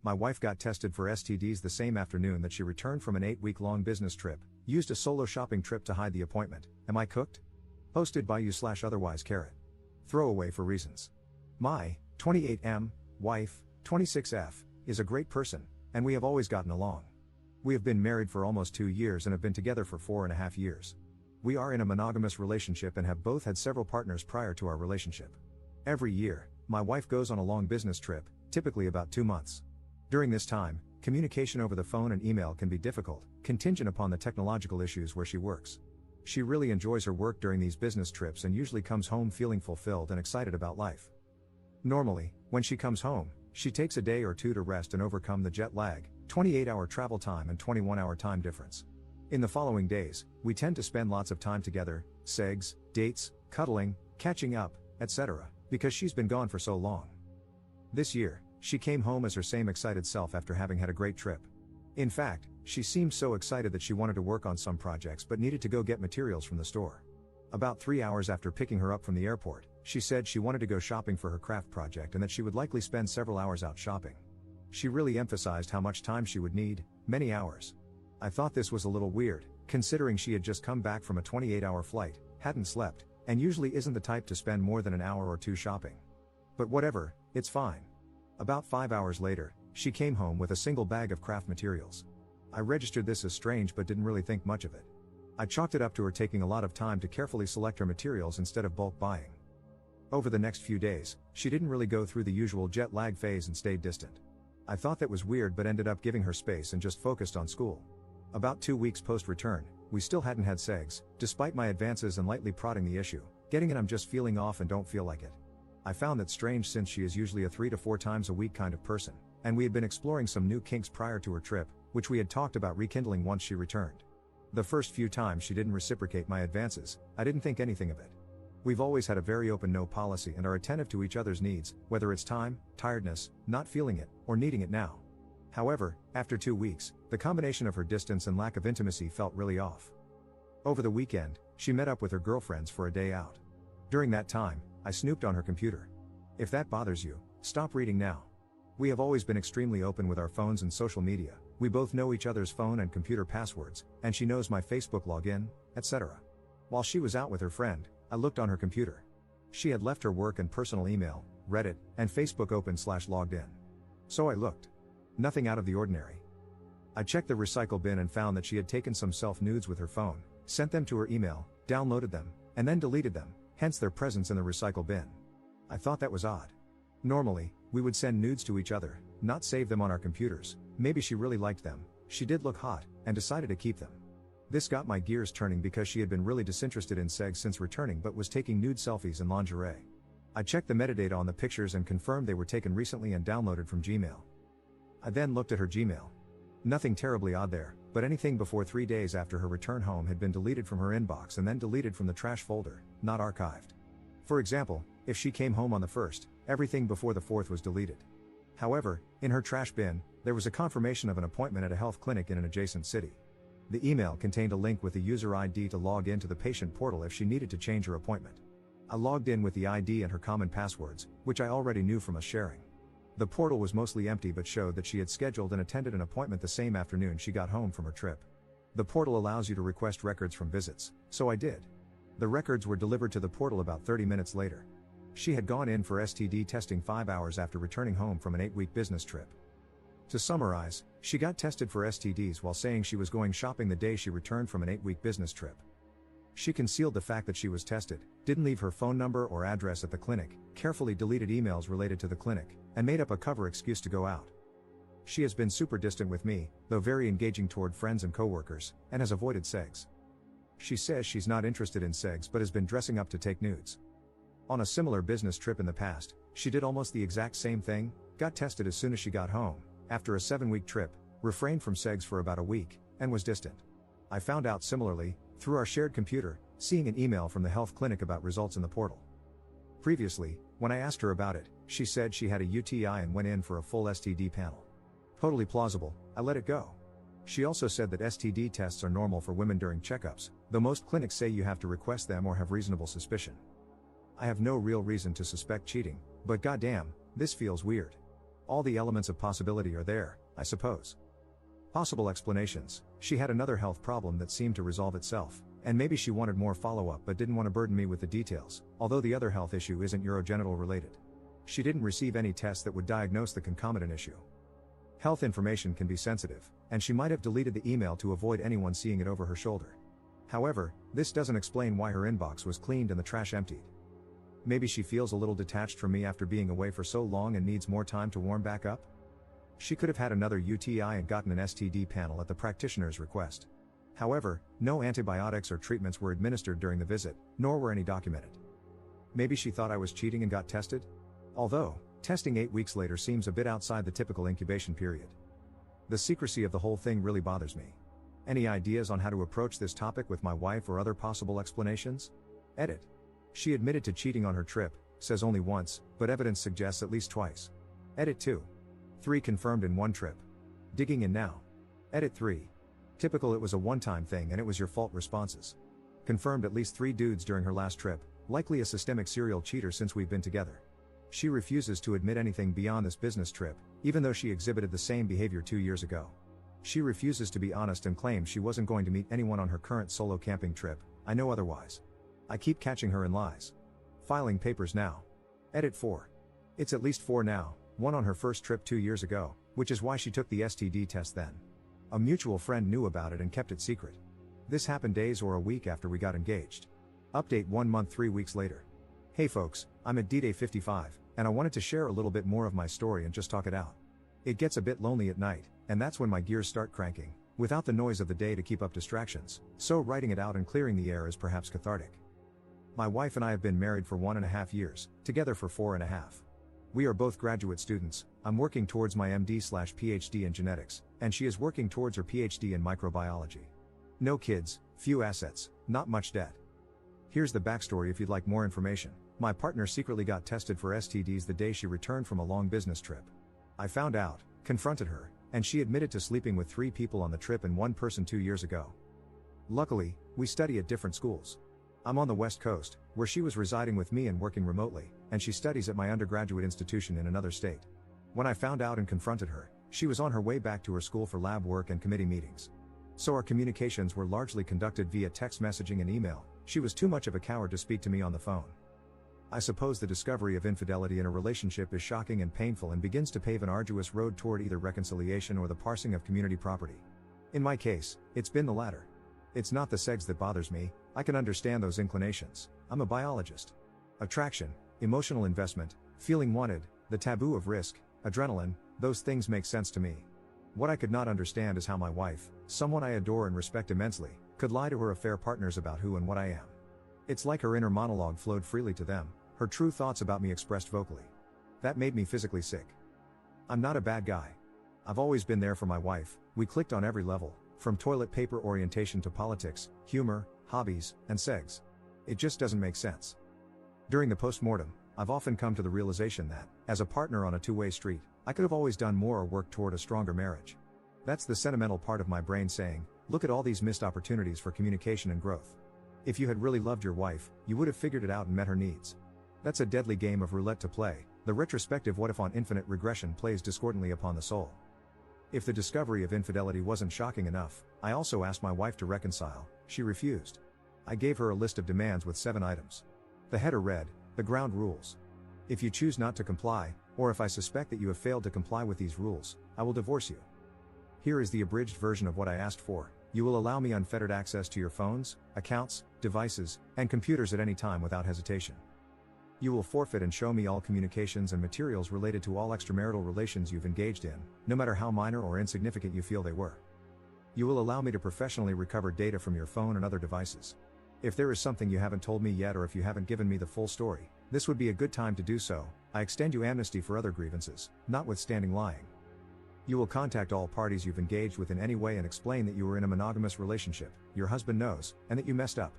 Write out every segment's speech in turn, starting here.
My wife got tested for STDs the same afternoon that she returned from an 8-week-long business trip, used a solo shopping trip to hide the appointment. Am I cooked? Posted by you/otherwise. Throwaway for reasons. My 28M wife, 26F, is a great person, and we have always gotten along. We have been married for almost 2 years and have been together for 4.5 years. We are in a monogamous relationship and have both had several partners prior to our relationship. Every year, my wife goes on a long business trip, typically about 2 months. During this time, communication over the phone and email can be difficult, contingent upon the technological issues where she works. She really enjoys her work during these business trips and usually comes home feeling fulfilled and excited about life. Normally, when she comes home, she takes a day or two to rest and overcome the jet lag, 28-hour travel time and 21-hour time difference. In the following days, we tend to spend lots of time together, segs, dates, cuddling, catching up, etc., because she's been gone for so long. This year, she came home as her same excited self after having had a great trip. In fact, she seemed so excited that she wanted to work on some projects but needed to go get materials from the store. About 3 hours after picking her up from the airport, she said she wanted to go shopping for her craft project and that she would likely spend several hours out shopping. She really emphasized how much time she would need, many hours. I thought this was a little weird, considering she had just come back from a 28-hour flight, hadn't slept, and usually isn't the type to spend more than an hour or two shopping. But whatever, it's fine. About 5 hours later, she came home with a single bag of craft materials. I registered this as strange but didn't really think much of it. I chalked it up to her taking a lot of time to carefully select her materials instead of bulk buying. Over the next few days, she didn't really go through the usual jet lag phase and stayed distant. I thought that was weird but ended up giving her space and just focused on school. About 2 weeks post-return, we still hadn't had sex, despite my advances and lightly prodding the issue, getting it I'm just feeling off and don't feel like it. I found that strange since she is usually a 3 to 4 times a week kind of person, and we had been exploring some new kinks prior to her trip, which we had talked about rekindling once she returned. The first few times she didn't reciprocate my advances, I didn't think anything of it. We've always had a very open no policy and are attentive to each other's needs, whether it's time, tiredness, not feeling it, or needing it now. However, after 2 weeks, the combination of her distance and lack of intimacy felt really off. Over the weekend, she met up with her girlfriends for a day out. During that time, I snooped on her computer. If that bothers you, stop reading now. We have always been extremely open with our phones and social media. We both know each other's phone and computer passwords, and she knows my Facebook login, etc. While she was out with her friend, I looked on her computer. She had left her work and personal email, Reddit, and Facebook open/logged in. So I looked. Nothing out of the ordinary. I checked the recycle bin and found that she had taken some self-nudes with her phone, sent them to her email, downloaded them, and then deleted them, hence their presence in the recycle bin. I thought that was odd. Normally, we would send nudes to each other, not save them on our computers. Maybe she really liked them, she did look hot, and decided to keep them. This got my gears turning because she had been really disinterested in sex since returning but was taking nude selfies in lingerie. I checked the metadata on the pictures and confirmed they were taken recently and downloaded from Gmail. I then looked at her Gmail. Nothing terribly odd there, but anything before 3 days after her return home had been deleted from her inbox and then deleted from the trash folder, not archived. For example, if she came home on the 1st, everything before the 4th was deleted. However, in her trash bin, there was a confirmation of an appointment at a health clinic in an adjacent city. The email contained a link with the user ID to log into the patient portal if she needed to change her appointment. I logged in with the ID and her common passwords, which I already knew from us sharing. The portal was mostly empty but showed that she had scheduled and attended an appointment the same afternoon she got home from her trip. The portal allows you to request records from visits, so I did. The records were delivered to the portal about 30 minutes later. She had gone in for STD testing 5 hours after returning home from an 8-week business trip. To summarize, she got tested for STDs while saying she was going shopping the day she returned from an 8-week business trip. She concealed the fact that she was tested, didn't leave her phone number or address at the clinic, carefully deleted emails related to the clinic, and made up a cover excuse to go out. She has been super distant with me, though very engaging toward friends and coworkers, and has avoided sex. She says she's not interested in sex but has been dressing up to take nudes. On a similar business trip in the past, she did almost the exact same thing, got tested as soon as she got home, after a 7-week trip, refrained from sex for about a week, and was distant. I found out similarly, through our shared computer, seeing an email from the health clinic about results in the portal. Previously, when I asked her about it, she said she had a UTI and went in for a full STD panel. Totally plausible, I let it go. She also said that STD tests are normal for women during checkups, though most clinics say you have to request them or have reasonable suspicion. I have no real reason to suspect cheating, but goddamn, this feels weird. All the elements of possibility are there, I suppose. Possible explanations: she had another health problem that seemed to resolve itself, and maybe she wanted more follow-up but didn't want to burden me with the details, although the other health issue isn't urogenital related. She didn't receive any tests that would diagnose the concomitant issue. Health information can be sensitive, and she might have deleted the email to avoid anyone seeing it over her shoulder. However, this doesn't explain why her inbox was cleaned and the trash emptied. Maybe she feels a little detached from me after being away for so long and needs more time to warm back up? She could have had another UTI and gotten an STD panel at the practitioner's request. However, no antibiotics or treatments were administered during the visit, nor were any documented. Maybe she thought I was cheating and got tested? Although, testing 8 weeks later seems a bit outside the typical incubation period. The secrecy of the whole thing really bothers me. Any ideas on how to approach this topic with my wife or other possible explanations? Edit. She admitted to cheating on her trip, says only once, but evidence suggests at least twice. Edit 2. 3 confirmed in one trip. Digging in now. Edit 3. Typical, it was a one-time thing and it was your fault responses. Confirmed at least 3 dudes during her last trip, likely a systemic serial cheater since we've been together. She refuses to admit anything beyond this business trip, even though she exhibited the same behavior 2 years ago. She refuses to be honest and claims she wasn't going to meet anyone on her current solo camping trip. I know otherwise. I keep catching her in lies. Filing papers now. Edit 4. It's at least 4 now, 1 on her first trip 2 years ago, which is why she took the STD test then. A mutual friend knew about it and kept it secret. This happened days or a week after we got engaged. Update 1 month 3 weeks later. Hey folks, I'm at D-Day 55, and I wanted to share a little bit more of my story and just talk it out. It gets a bit lonely at night, and that's when my gears start cranking, without the noise of the day to keep up distractions, so writing it out and clearing the air is perhaps cathartic. My wife and I have been married for 1.5 years, together for 4.5. We are both graduate students. I'm working towards my MD/PhD in genetics, and she is working towards her PhD in microbiology. No kids, few assets, not much debt. Here's the backstory if you'd like more information. My partner secretly got tested for STDs the day she returned from a long business trip. I found out, confronted her, and she admitted to sleeping with 3 people on the trip and 1 person 2 years ago. Luckily, we study at different schools. I'm on the West Coast, where she was residing with me and working remotely, and she studies at my undergraduate institution in another state. When I found out and confronted her, she was on her way back to her school for lab work and committee meetings. So our communications were largely conducted via text messaging and email. She was too much of a coward to speak to me on the phone. I suppose the discovery of infidelity in a relationship is shocking and painful and begins to pave an arduous road toward either reconciliation or the parsing of community property. In my case, it's been the latter. It's not the sex that bothers me. I can understand those inclinations. I'm a biologist. Attraction, emotional investment, feeling wanted, the taboo of risk, adrenaline, those things make sense to me. What I could not understand is how my wife, someone I adore and respect immensely, could lie to her affair partners about who and what I am. It's like her inner monologue flowed freely to them, her true thoughts about me expressed vocally. That made me physically sick. I'm not a bad guy. I've always been there for my wife. We clicked on every level, from toilet paper orientation to politics, humor, hobbies, and sex. It just doesn't make sense. During the postmortem, I've often come to the realization that, as a partner on a two-way street, I could have always done more or worked toward a stronger marriage. That's the sentimental part of my brain saying, look at all these missed opportunities for communication and growth. If you had really loved your wife, you would have figured it out and met her needs. That's a deadly game of roulette to play. The retrospective what if on infinite regression plays discordantly upon the soul. If the discovery of infidelity wasn't shocking enough, I also asked my wife to reconcile. She refused. I gave her a list of demands with 7 items. The header read, the ground rules. If you choose not to comply, or if I suspect that you have failed to comply with these rules, I will divorce you. Here is the abridged version of what I asked for. You will allow me unfettered access to your phones, accounts, devices, and computers at any time without hesitation. You will forfeit and show me all communications and materials related to all extramarital relations you've engaged in, no matter how minor or insignificant you feel they were. You will allow me to professionally recover data from your phone and other devices. If there is something you haven't told me yet or if you haven't given me the full story, this would be a good time to do so. I extend you amnesty for other grievances, notwithstanding lying. You will contact all parties you've engaged with in any way and explain that you were in a monogamous relationship, your husband knows, and that you messed up.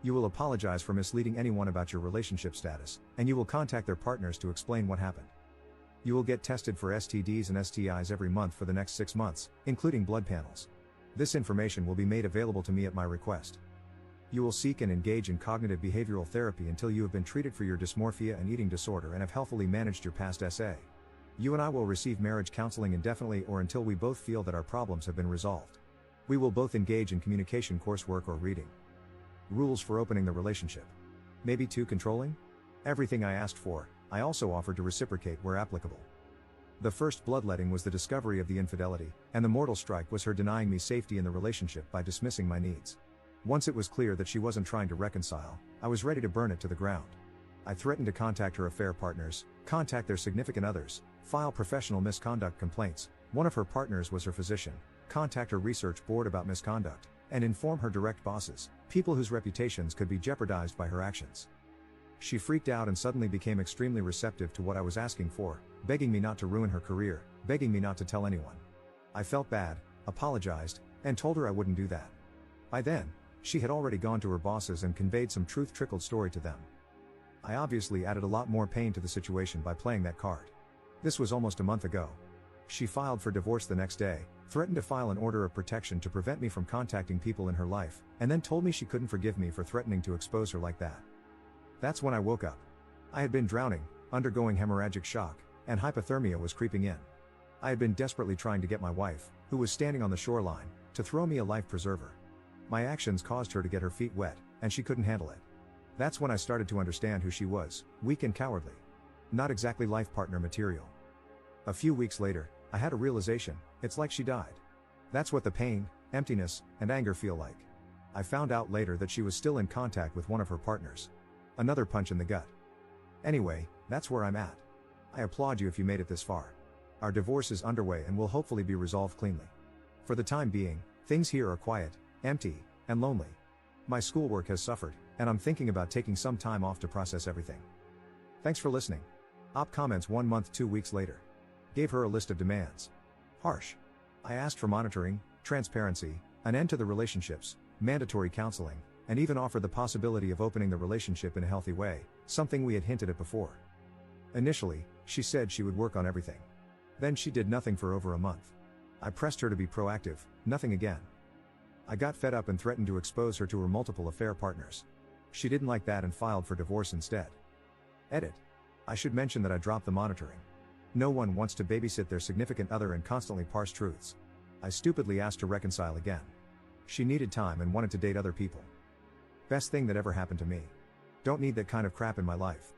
You will apologize for misleading anyone about your relationship status, and you will contact their partners to explain what happened. You will get tested for STDs and STIs every month for the next 6 months, including blood panels. This information will be made available to me at my request. You will seek and engage in cognitive behavioral therapy until you have been treated for your dysmorphia and eating disorder and have healthily managed your past SA. You and I will receive marriage counseling indefinitely or until we both feel that our problems have been resolved. We will both engage in communication coursework or reading. Rules for opening the relationship. Maybe too controlling? Everything I asked for, I also offered to reciprocate where applicable. The first bloodletting was the discovery of the infidelity, and the mortal strike was her denying me safety in the relationship by dismissing my needs. Once it was clear that she wasn't trying to reconcile, I was ready to burn it to the ground. I threatened to contact her affair partners, contact their significant others, file professional misconduct complaints, one of her partners was her physician, contact her research board about misconduct, and inform her direct bosses, people whose reputations could be jeopardized by her actions. She freaked out and suddenly became extremely receptive to what I was asking for, begging me not to ruin her career, begging me not to tell anyone. I felt bad, apologized, and told her I wouldn't do that. By then, she had already gone to her bosses and conveyed some truth-trickled story to them. I obviously added a lot more pain to the situation by playing that card. This was almost a month ago. She filed for divorce the next day, threatened to file an order of protection to prevent me from contacting people in her life, and then told me she couldn't forgive me for threatening to expose her like that. That's when I woke up. I had been drowning, undergoing hemorrhagic shock, and hypothermia was creeping in. I had been desperately trying to get my wife, who was standing on the shoreline, to throw me a life preserver. My actions caused her to get her feet wet, and she couldn't handle it. That's when I started to understand who she was, weak and cowardly. Not exactly life partner material. A few weeks later, I had a realization, it's like she died. That's what the pain, emptiness, and anger feel like. I found out later that she was still in contact with one of her partners. Another punch in the gut. Anyway, that's where I'm at. I applaud you if you made it this far. Our divorce is underway and will hopefully be resolved cleanly. For the time being, things here are quiet, empty, and lonely. My schoolwork has suffered, and I'm thinking about taking some time off to process everything. Thanks for listening. Op comments 1 month 2 weeks later. Gave her a list of demands. Harsh. I asked for monitoring, transparency, an end to the relationships, mandatory counseling, and even offered the possibility of opening the relationship in a healthy way, something we had hinted at before. Initially, she said she would work on everything. Then she did nothing for over a month. I pressed her to be proactive, nothing again. I got fed up and threatened to expose her to her multiple affair partners. She didn't like that and filed for divorce instead. Edit. I should mention that I dropped the monitoring. No one wants to babysit their significant other and constantly parse truths. I stupidly asked to reconcile again. She needed time and wanted to date other people. Best thing that ever happened to me. Don't need that kind of crap in my life.